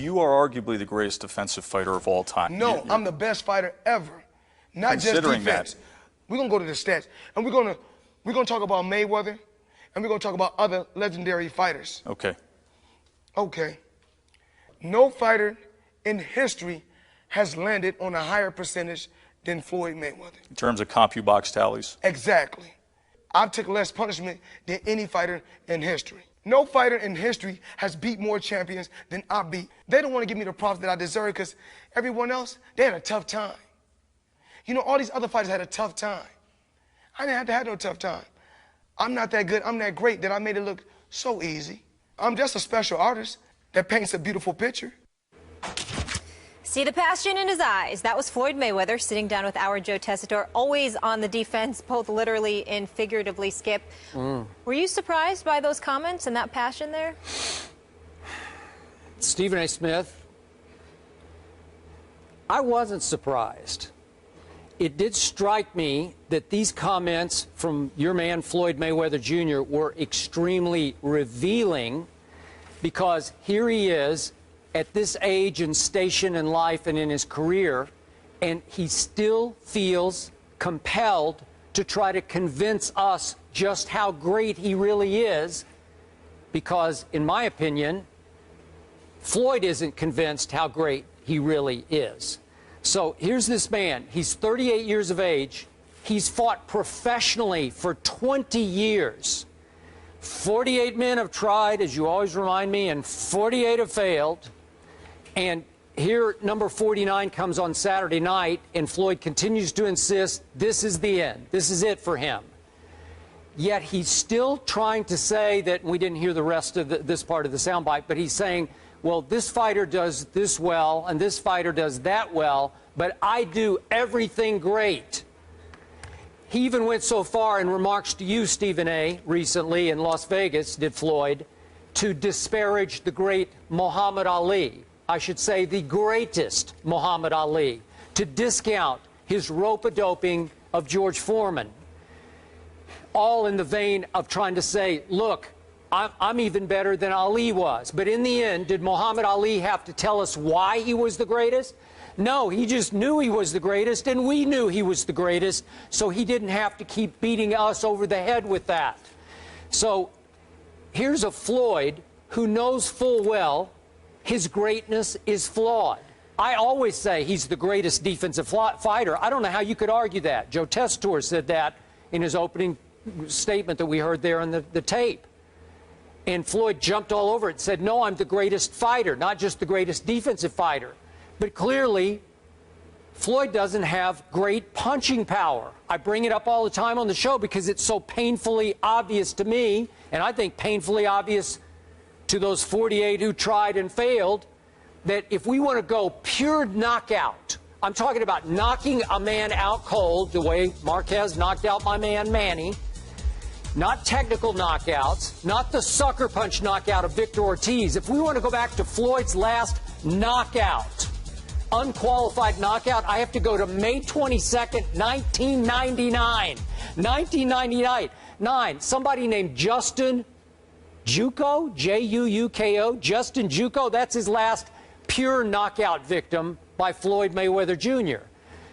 You are arguably the greatest defensive fighter of all time. No, I'm the best fighter ever. Not just defense. We're going to go to the stats. And we're going to talk about Mayweather, and we're going to talk about other legendary fighters. Okay. Okay. No fighter in history has landed on a higher percentage than Floyd Mayweather. In terms of CompuBox tallies? Exactly. I took less punishment than any fighter in history. No fighter in history has beat more champions than I beat. They don't want to give me the props that I deserve because everyone else, they had a tough time. You know, all these other fighters had a tough time. I didn't have to have no tough time. I'm not that good, I'm that great that I made it look so easy. I'm just a special artist that paints a beautiful picture. See the passion in his eyes. That was Floyd Mayweather sitting down with our Joe Tessitore, always on the defense, both literally and figuratively, Skip. Were you surprised by those comments and that passion there? Stephen A. Smith, I wasn't surprised. It did strike me that these comments from your man Floyd Mayweather Jr. were extremely revealing, because here he is at this age and station in life and in his career, and he still feels compelled to try to convince us just how great he really is, because, in my opinion, Floyd isn't convinced how great he really is. So here's this man. He's 38 years of age. He's fought professionally for 20 years. 48 men have tried, as you always remind me, and 48 have failed. And here, number 49 comes on Saturday night, and Floyd continues to insist this is the end. This is it for him. Yet he's still trying to say that, we didn't hear the rest of this part of the soundbite, but he's saying, well, this fighter does this well, and this fighter does that well, but I do everything great. He even went so far in remarks to you, Stephen A., recently in Las Vegas, did Floyd, to disparage the great Muhammad Ali. I should say the greatest Muhammad Ali, to discount his rope-a-doping of George Foreman, all in the vein of trying to say, look, I'm even better than Ali was. But in the end, did Muhammad Ali have to tell us why he was the greatest? No, he just knew he was the greatest, and we knew he was the greatest, so he didn't have to keep beating us over the head with that. So here's a Floyd who knows full well his greatness is flawed. I always say he's the greatest defensive fighter. I don't know how you could argue that. Joe Tessitore said that in his opening statement that we heard there on the tape. And Floyd jumped all over it and said, no, I'm the greatest fighter, not just the greatest defensive fighter. But clearly, Floyd doesn't have great punching power. I bring it up all the time on the show because it's so painfully obvious to me, and I think painfully obvious to those 48 who tried and failed, that if we want to go pure knockout, I'm talking about knocking a man out cold the way Marquez knocked out my man Manny, not technical knockouts, not the sucker punch knockout of Victor Ortiz. If we want to go back to Floyd's last knockout, unqualified knockout, I have to go to May 22nd, 1999. 1999. Somebody named Justin Juuko, J-U-U-K-O, Justin Juuko, that's his last pure knockout victim by Floyd Mayweather Jr.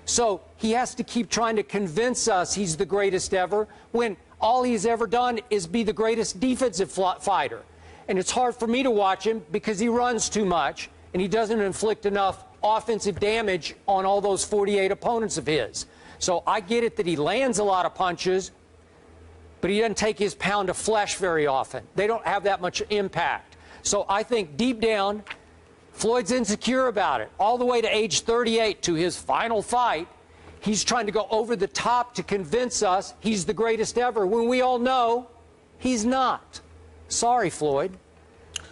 So he has to keep trying to convince us he's the greatest ever when all he's ever done is be the greatest defensive fighter. And it's hard for me to watch him because he runs too much and he doesn't inflict enough offensive damage on all those 48 opponents of his. So I get it that he lands a lot of punches, but he doesn't take his pound of flesh very often. They don't have that much impact. So I think deep down, Floyd's insecure about it. All the way to age 38 to his final fight, he's trying to go over the top to convince us he's the greatest ever, when we all know he's not. Sorry, Floyd.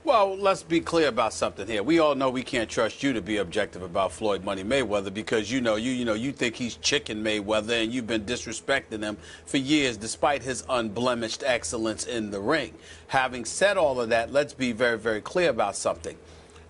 Well, let's be clear about something here. We all know we can't trust you to be objective about Floyd Money Mayweather because you think he's Chicken Mayweather and you've been disrespecting him for years despite his unblemished excellence in the ring. Having said all of that, let's be very, very clear about something.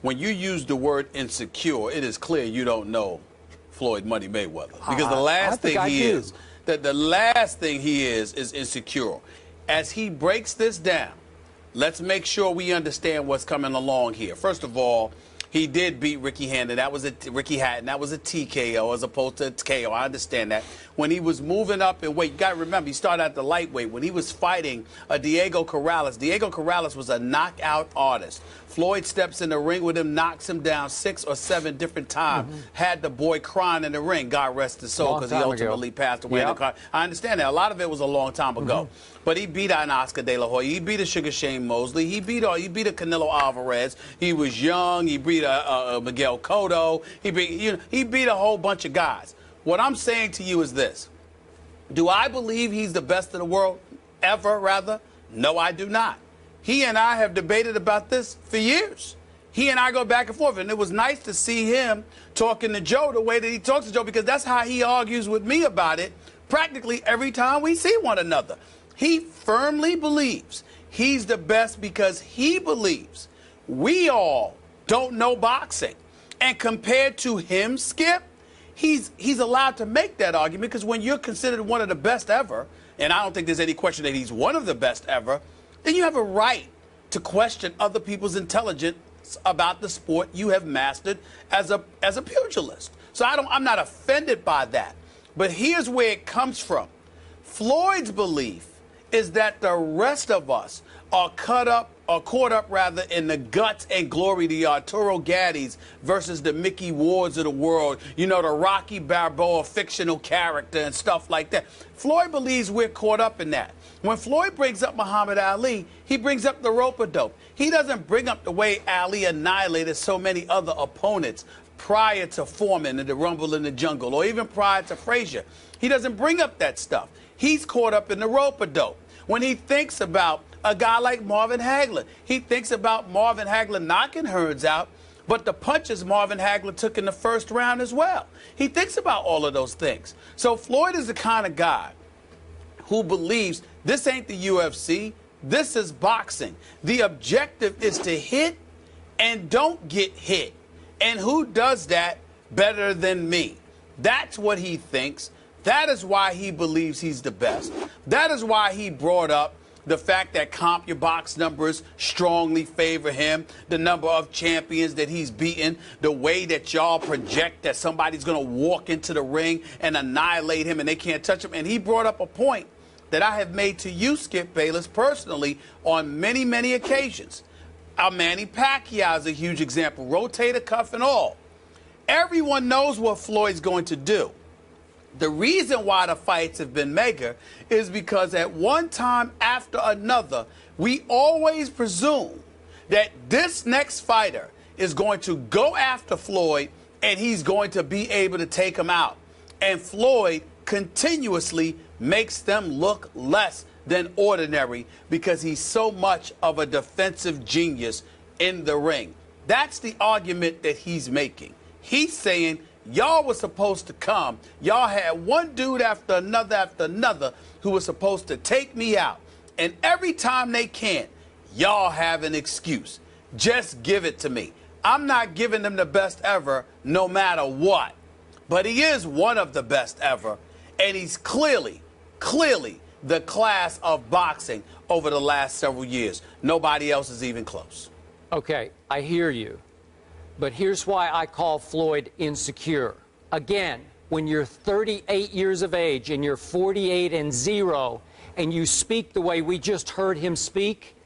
When you use the word insecure, it is clear you don't know Floyd Money Mayweather, because the last thing he is insecure. As he breaks this down, let's make sure we understand what's coming along here. First of all, He did beat Ricky Hatton. That was a TKO as opposed to a KO. I understand that. When he was moving up in weight, you got to remember, he started at the lightweight. When he was fighting Diego Corrales was a knockout artist. Floyd steps in the ring with him, knocks him down 6 or 7 different times. Had the boy crying in the ring. God rest his soul, because he ultimately passed away in the car. I understand that. A lot of it was a long time ago. But he beat an Oscar De La Hoya. He beat a Sugar Shane Mosley. He beat a Canelo Alvarez. He was young. He beat a Miguel Cotto. He beat a whole bunch of guys. What I'm saying to you is this. Do I believe he's the best in the world ever, rather? No, I do not. He and I have debated about this for years. He and I go back and forth, and it was nice to see him talking to Joe the way that he talks to Joe, because that's how he argues with me about it practically every time we see one another. He firmly believes he's the best because he believes we all don't know boxing. And compared to him, Skip, he's allowed to make that argument, because when you're considered one of the best ever, and I don't think there's any question that he's one of the best ever, then you have a right to question other people's intelligence about the sport you have mastered as a pugilist. So I'm not offended by that. But here's where it comes from. Floyd's belief is that the rest of us are caught up in the guts and glory, the Arturo Gaddis versus the Mickey Wards of the world, the Rocky Balboa fictional character and stuff like that. Floyd believes we're caught up in that. When Floyd brings up Muhammad Ali, he brings up the rope-a-dope. He doesn't bring up the way Ali annihilated so many other opponents prior to Foreman and the Rumble in the Jungle, or even prior to Frazier. He doesn't bring up that stuff. He's caught up in the rope-a-dope. When he thinks about a guy like Marvin Hagler, he thinks about Marvin Hagler knocking Hearns out, but the punches Marvin Hagler took in the first round as well. He thinks about all of those things. So Floyd is the kind of guy who believes this ain't the UFC, this is boxing. The objective is to hit and don't get hit. And who does that better than me? That's what he thinks. That is why he believes he's the best. That is why he brought up the fact that comp your box numbers strongly favor him, the number of champions that he's beaten, the way that y'all project that somebody's going to walk into the ring and annihilate him and they can't touch him. And he brought up a point that I have made to you, Skip Bayless, personally on many, many occasions. Manny Pacquiao is a huge example, rotator cuff and all. Everyone knows what Floyd's going to do. The reason why the fights have been mega is because at one time after another, we always presume that this next fighter is going to go after Floyd and he's going to be able to take him out. And Floyd continuously makes them look less than ordinary because he's so much of a defensive genius in the ring. That's the argument that he's making. He's saying, y'all was supposed to come. Y'all had one dude after another who was supposed to take me out. And every time they can't, y'all have an excuse. Just give it to me. I'm not giving him the best ever no matter what. But he is one of the best ever. And he's clearly the class of boxing over the last several years. Nobody else is even close. Okay, I hear you. But here's why I call Floyd insecure. Again, when you're 38 years of age and you're 48-0 and you speak the way we just heard him speak,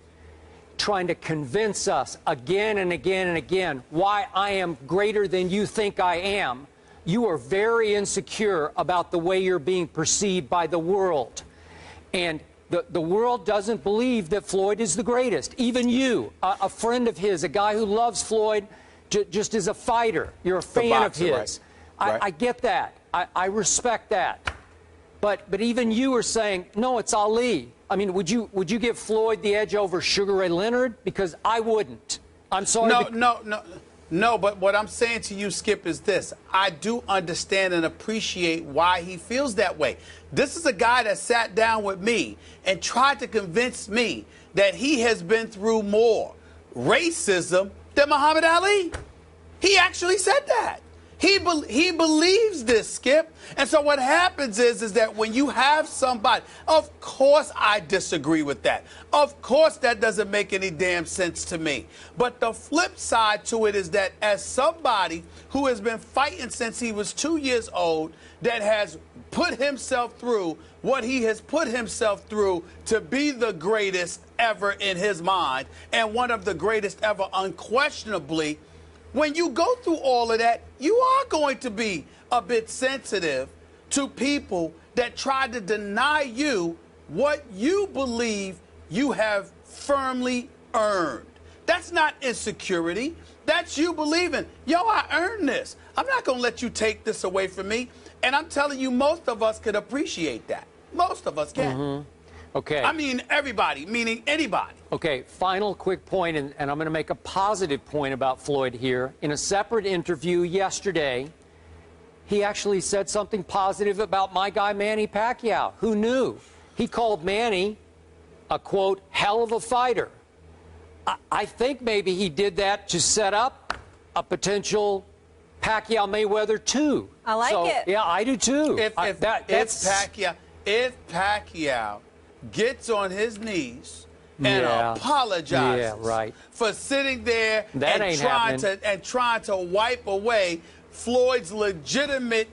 trying to convince us again and again and again why I am greater than you think I am, you are very insecure about the way you're being perceived by the world. And the world doesn't believe that Floyd is the greatest. Even you, a friend of his, a guy who loves Floyd, just as a fighter, you're a fan of his. Right. I get that. I respect that. But even you are saying, no, it's Ali. I mean, would you give Floyd the edge over Sugar Ray Leonard? Because I wouldn't. I'm sorry. No, but what I'm saying to you, Skip, is this. I do understand and appreciate why he feels that way. This is a guy that sat down with me and tried to convince me that he has been through more racism than Muhammad Ali. He actually said that. He believes this, Skip. And so what happens is that when you have somebody, of course I disagree with that. Of course that doesn't make any damn sense to me. But the flip side to it is that as somebody who has been fighting since he was 2 years old, that has put himself through what he has put himself through to be the greatest ever in his mind, and one of the greatest ever unquestionably, when you go through all of that, you are going to be a bit sensitive to people that try to deny you what you believe you have firmly earned. That's not insecurity. That's you believing, yo, I earned this. I'm not going to let you take this away from me. And I'm telling you, most of us could appreciate that. Most of us can. Mm-hmm. Okay. I mean, everybody, meaning anybody. Okay, final quick point, and I'm going to make a positive point about Floyd here. In a separate interview yesterday, he actually said something positive about my guy Manny Pacquiao. Who knew? He called Manny a, quote, hell of a fighter. I think maybe he did that to set up a potential Pacquiao Mayweather 2. I like it. Yeah, I do too. If Pacquiao gets on his knees and apologizes for sitting there and trying to wipe away Floyd's legitimate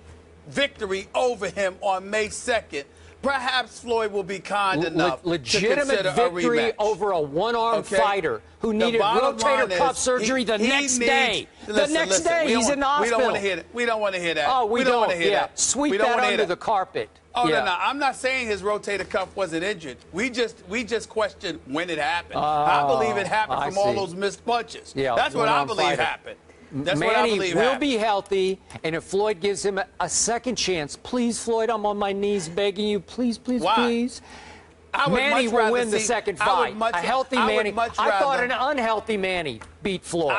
victory over him on May 2nd, perhaps Floyd will be kind enough to consider victory a rematch. over a one-armed fighter who needed rotator cuff surgery the next day. The next day, he's in the hospital. We don't want to hear that. We don't want to hear that. Oh, we don't want to hear that. Sweep that under the carpet. Oh, no. I'm not saying his rotator cuff wasn't injured. We just questioned when it happened. I believe it happened from all those missed punches. Yeah, that's what I believe happened. That's what I believe Manny will be healthy, and if Floyd gives him a second chance, please, Floyd, I'm on my knees begging you, please, please, please. Manny will win the second fight. A healthy Manny. I thought an unhealthy Manny beat Floyd.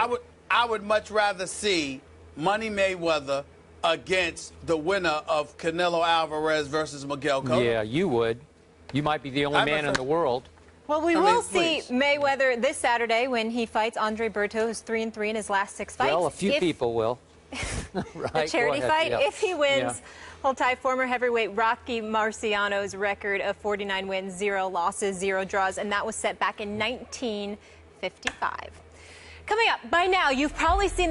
I would much rather see Money Mayweather against the winner of Canelo Alvarez versus Miguel Cotto. Yeah, you would. You might be the only man in the world. Well, we will see Mayweather this Saturday when he fights Andre Berto, who's 3-3 in his last 6 fights. Well, a few people will. The charity fight. Yeah. If he wins, he'll tie former heavyweight Rocky Marciano's record of 49 wins, 0 losses, 0 draws, and that was set back in 1955. Coming up, by now, you've probably seen that